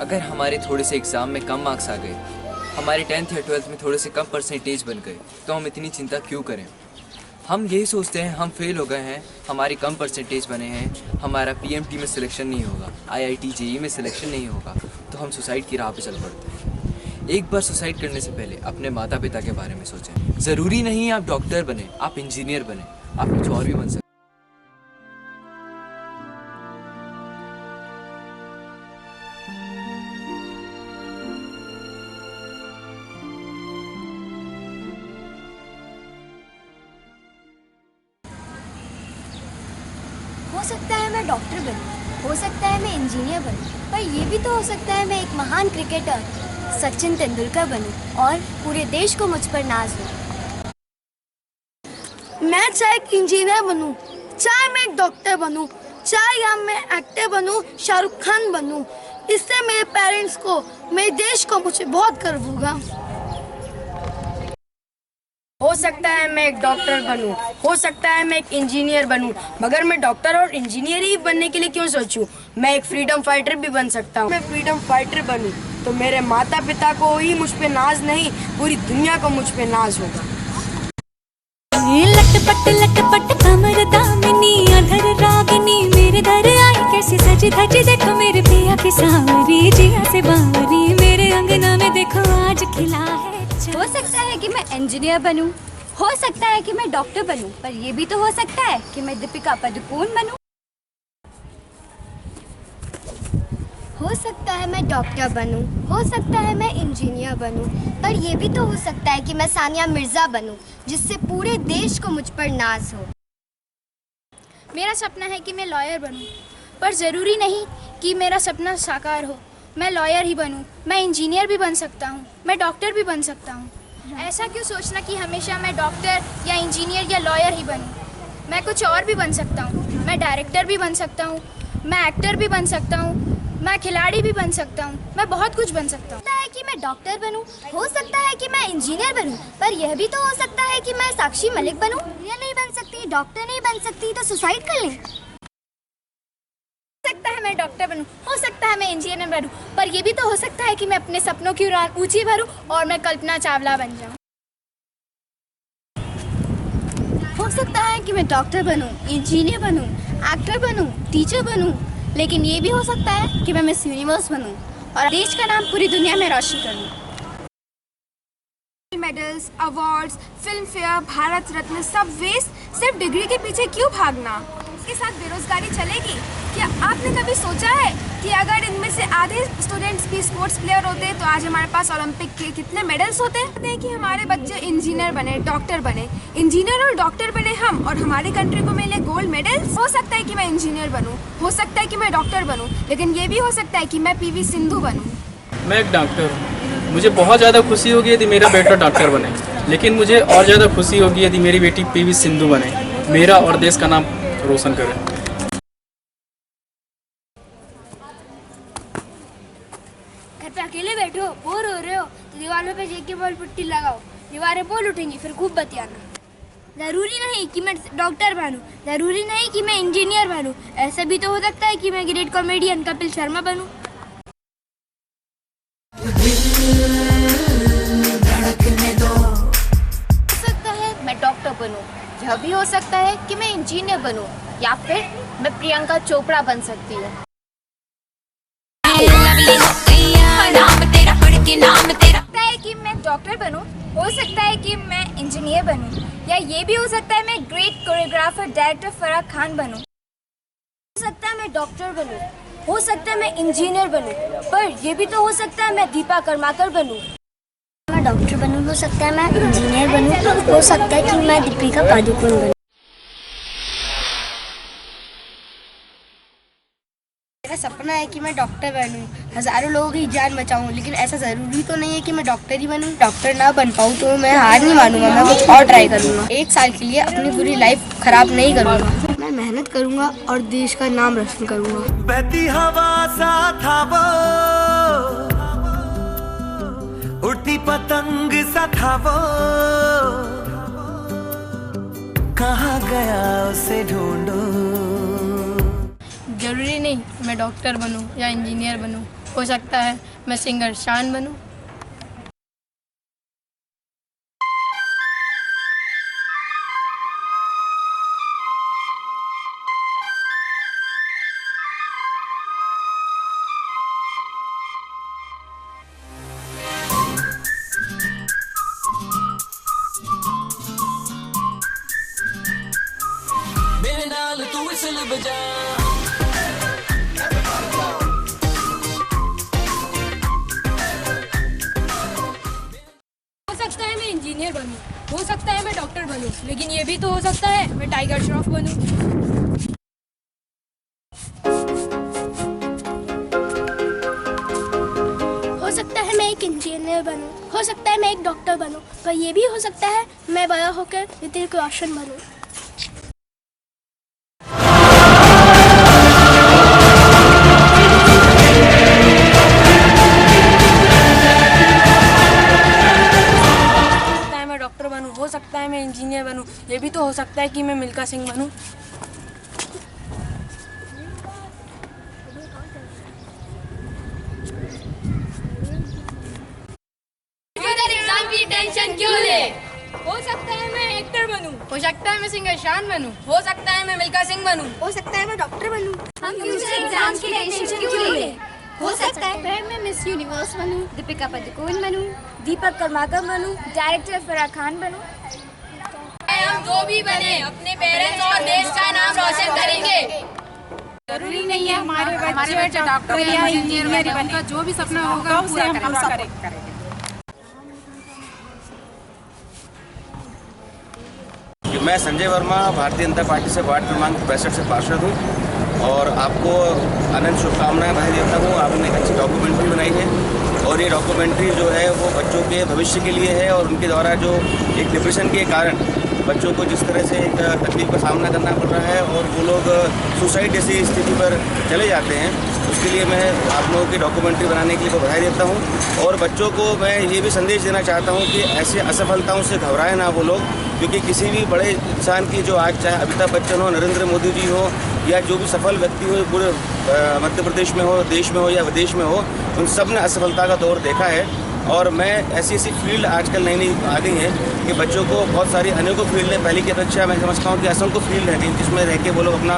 अगर हमारे थोड़े से एग्ज़ाम में कम मार्क्स आ गए, हमारे 10th या 12th में थोड़े से कम परसेंटेज बन गए, तो हम इतनी चिंता क्यों करें? हम यही सोचते हैं हम फेल हो गए हैं, हमारी कम परसेंटेज बने हैं, हमारा पीएमटी में सिलेक्शन नहीं होगा, आईआईटी जेईई में सिलेक्शन नहीं होगा, तो हम सुसाइड की राह पे चल पड़ते हैं। एक बार सुसाइड करने से पहले अपने माता पिता के बारे में सोचें। ज़रूरी नहीं आप डॉक्टर बने, आप इंजीनियर बने, आप कुछ और भी बन सकते। हो सकता है मैं डॉक्टर बनूं, हो सकता है मैं इंजीनियर बनूं, पर ये भी तो हो सकता है मैं एक महान क्रिकेटर सचिन तेंदुलकर बनूं और पूरे देश को मुझ पर नाज हो। मैं चाहे एक इंजीनियर बनूं, चाहे मैं एक डॉक्टर बनूं, चाहे या मैं एक्टर बनूं, शाहरुख खान बनूं, इससे मेरे पेरेंट्स को, मेरे देश को मुझे बहुत गर्व होगा। हो सकता है मैं एक डॉक्टर बनूं, हो सकता है मैं एक इंजीनियर बनूं, मगर मैं डॉक्टर और इंजीनियर ही बनने के लिए क्यों सोचूं? मैं एक फ्रीडम फाइटर भी बन सकता हूं। मैं फ्रीडम फाइटर बनूं तो मेरे माता पिता को ही मुझ पे नाज नहीं, पूरी दुनिया को मुझ पे नाज होगा। लटपट कमर दामिनी अधर रागिनी मेरे दर आई कैसी सजी धजी, देखो मेरे पिया की सांवरी जिया से बावरी, मेरे अंगना में देखो आज खिला है। हो सकता है कि मैं इंजीनियर बनूं, हो सकता है कि मैं डॉक्टर बनूं, पर ये भी तो हो सकता है कि मैं दीपिका पादुकोण बनूं। हो सकता है मैं डॉक्टर बनूं, हो सकता है मैं इंजीनियर बनूं, पर ये भी तो हो सकता है कि मैं सानिया मिर्जा बनूं, जिससे पूरे देश को मुझ पर नाज हो। मेरा सपना है कि मैं लॉयर बनूं, पर ज़रूरी नहीं कि मेरा सपना साकार हो। मैं लॉयर ही बनूं, मैं इंजीनियर भी बन सकता हूं, मैं डॉक्टर भी बन सकता हूं। ऐसा क्यों सोचना कि हमेशा मैं डॉक्टर या इंजीनियर या लॉयर ही बनूं? मैं कुछ और भी बन सकता हूं। मैं डायरेक्टर भी बन सकता हूं, मैं एक्टर भी बन सकता हूं, मैं खिलाड़ी भी बन सकता हूं, मैं बहुत कुछ बन सकता हूं। हो सकता है कि मैं डॉक्टर बनूं, हो सकता है कि मैं इंजीनियर बनूं, पर यह भी तो हो सकता है कि मैं साक्षी मलिक बनूं। इंजीनियर नहीं बन सकती, डॉक्टर नहीं बन सकती, तो सुसाइड कर लें। हो सकता है मैं डॉक्टर बनूं, हो सकता है मैं इंजीनियर बनूं, पर यह भी तो हो सकता है कि मैं अपने सपनों की उड़ान ऊंची भरूं और मैं कल्पना चावला बन जाऊं। हो सकता है कि मैं डॉक्टर बनूं, इंजीनियर बनूं, एक्टर बनूं, टीचर बनूं, लेकिन ये भी हो सकता है कि मैं मिस यूनिवर्स बनूं और देश का नाम पूरी दुनिया में रोशन करूं। Medals, awards, Filmfare, Bharat Ratna सब वेस्ट, सिर्फ डिग्री के पीछे क्यों भागना? इसके साथ बेरोजगारी चलेगी? क्या आपने कभी सोचा है कि अगर इनमें से आधे स्टूडेंट्स भी स्पोर्ट्स प्लेयर होते तो आज हमारे पास ओलंपिक के कितने मेडल्स होते हैं कि हमारे बच्चे इंजीनियर बने, डॉक्टर बने, इंजीनियर और डॉक्टर बने हम और हमारी कंट्री को मिले गोल्ड मेडल्स। हो सकता है कि मैं इंजीनियर बनूं, हो सकता है कि मैं डॉक्टर बनूं, लेकिन ये भी हो सकता है कि मैं पीवी सिंधु बनूं। मैं एक डॉक्टर हूँ, मुझे बहुत ज़्यादा खुशी होगी यदि मेरा बेटा डॉक्टर बने, लेकिन मुझे और ज़्यादा खुशी होगी यदि मेरी बेटी पीवी सिंधु बने, मेरा और देश का नाम रोशन करे। घर पे अकेले बैठे हो, बोर हो रहे हो, तो दीवारों पे जेके बॉल पुट्टी लगाओ, दीवारें बोल उठेंगी, फिर खूब बतियाना। ज़रूरी नहीं कि मैं डॉक्टर बनूं, ज़रूरी नहीं कि मैं इंजीनियर बनूं, ऐसा भी तो हो सकता है कि मैं ग्रेट कॉमेडियन कपिल शर्मा बनूं। हो सकता है मैं डॉक्टर बनूं, यह भी हो सकता है कि मैं इंजीनियर बनूं, या फिर मैं प्रियंका चोपड़ा बन सकती हूँ। सकता है कि मैं डॉक्टर बनूं, हो सकता है कि मैं इंजीनियर बनूं, या ये भी हो सकता है मैं great choreographer director Farah Khan बनूं। हो सकता है मैं डॉक्टर बनूं, हो सकता है मैं इंजीनियर बनूं, पर ये भी तो हो सकता है मैं दीपा कर्माकर बनूं। मैं डॉक्टर बनूं, हो सकता है मैं इंजीनियर बनूं, हो सकता है कि मैं दीपिका पादुकोण बनूं। मेरा सपना है कि मैं डॉक्टर बनूं, हजारों लोगों की जान बचाऊं, लेकिन ऐसा ज़रूरी तो नहीं है कि मैं डॉक्टर ही बनूं। डॉक्टर ना बन पाऊं तो मैं हार नहीं मानूंगा, मैं कुछ और ट्राई करूंगा। एक साल के लिए अपनी पूरी लाइफ खराब नहीं करूंगा, मैं मेहनत करूंगा और देश का नाम रोशन करूंगा। बहती हवा सा था वो, उड़ती पतंग सा था वो, कहाँ गया उसे ढूंढो। जरूरी नहीं मैं डॉक्टर बनूं या इंजीनियर बनूं, हो सकता है मैं सिंगर शान बनूं। मेरे नाल तू विसल बजा हो सकता है मैं इंजीनियर बनूं, हो सकता है मैं डॉक्टर बनूं, लेकिन ये भी तो हो सकता है मैं टाइगर श्रॉफ बनूं। हो सकता है मैं एक इंजीनियर बनूं, हो सकता है मैं एक डॉक्टर बनूं, पर ये भी हो सकता है मैं बड़ा होकर ऋतिक रोशन बनूं। हो सकता है मैं इंजीनियर बनूं, ये भी तो हो सकता है कि मैं मिल्खा सिंह बनूं। एग्जाम की टेंशन क्यों ले? हो सकता है मैं एक्टर बनूं, हो सकता है मैं सिंगर शान बनूं, हो सकता है मैं मिल्खा सिंह बनूं, हो सकता है मैं डॉक्टर बनूं। हम फ्यूचर एग्जाम्स की टेंशन क्यों ले? हो सकता है मैं मिस यूनिवर्स बनूं, दीपिका पादुकोण बनूं, दीपक कर्माकर बनूं, डायरेक्टर फराह खान बनूं। हम जो भी बने अपने पेरेंट्स और देश का नाम रोशन करेंगे। जरूरी नहीं है हमारे बच्चे डॉक्टर या इंजीनियर बने, उनका जो भी सपना होगा वो पूरा करेंगे। मैं संजय वर्मा भारतीय जनता पार्टी से वार्ड क्रमांक 65 से पार्षद हूँ और आपको अनंत शुभकामनाएं बधाई देता हूँ। आपने एक अच्छी डॉक्यूमेंट्री बनाई है और ये डॉक्यूमेंट्री जो है वो बच्चों के भविष्य के लिए है और उनके द्वारा जो एक डिप्रेशन के कारण बच्चों को जिस तरह से एक तकलीफ का सामना करना पड़ रहा है और वो लोग सुसाइड जैसी स्थिति पर चले जाते हैं, उसके लिए मैं आप लोगों की डॉक्यूमेंट्री बनाने के लिए बधाई देता हूँ। और बच्चों को मैं ये भी संदेश देना चाहता हूँ कि ऐसे असफलताओं से घबराए ना वो लोग, क्योंकि किसी भी बड़े इंसान की जो आज चाहे अमिताभ बच्चन हो, नरेंद्र मोदी जी हो या जो भी सफल व्यक्ति हो पूरे मध्य प्रदेश में हो, देश में हो या विदेश में हो, उन सब ने असफलता का दौर देखा है। और मैं ऐसी फील्ड आजकल नई नई आ गई हैं कि बच्चों को बहुत सारी अनेकों फील्ड है, पहले की अपेक्षा मैं समझता हूँ कि असंख्य फील्ड है जिसमें रह के वो लोग अपना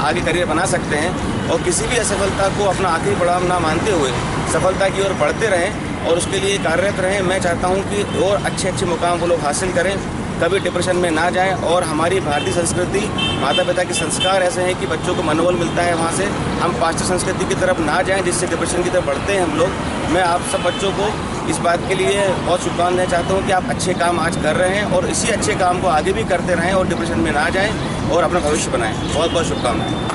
आगे करियर बना सकते हैं और किसी भी असफलता को अपना आखिरी पड़ाव ना मानते हुए सफलता की ओर बढ़ते रहें और उसके लिए कार्यरत रहें। मैं चाहता हूँ कि और अच्छे मुकाम वो लोग हासिल करें, कभी डिप्रेशन में ना जाएं। और हमारी भारतीय संस्कृति, माता पिता के संस्कार ऐसे हैं कि बच्चों को मनोबल मिलता है वहाँ से। हम पाश्चात्य संस्कृति की तरफ ना जाएं जिससे डिप्रेशन की तरफ बढ़ते हैं हम लोग। मैं आप सब बच्चों को इस बात के लिए बहुत शुभकामनाएं चाहता हूँ कि आप अच्छे काम आज कर रहे हैं और इसी अच्छे काम को आगे भी करते रहें और डिप्रेशन में ना जाएं और अपना भविष्य बनाएं। बहुत बहुत शुभकामनाएं।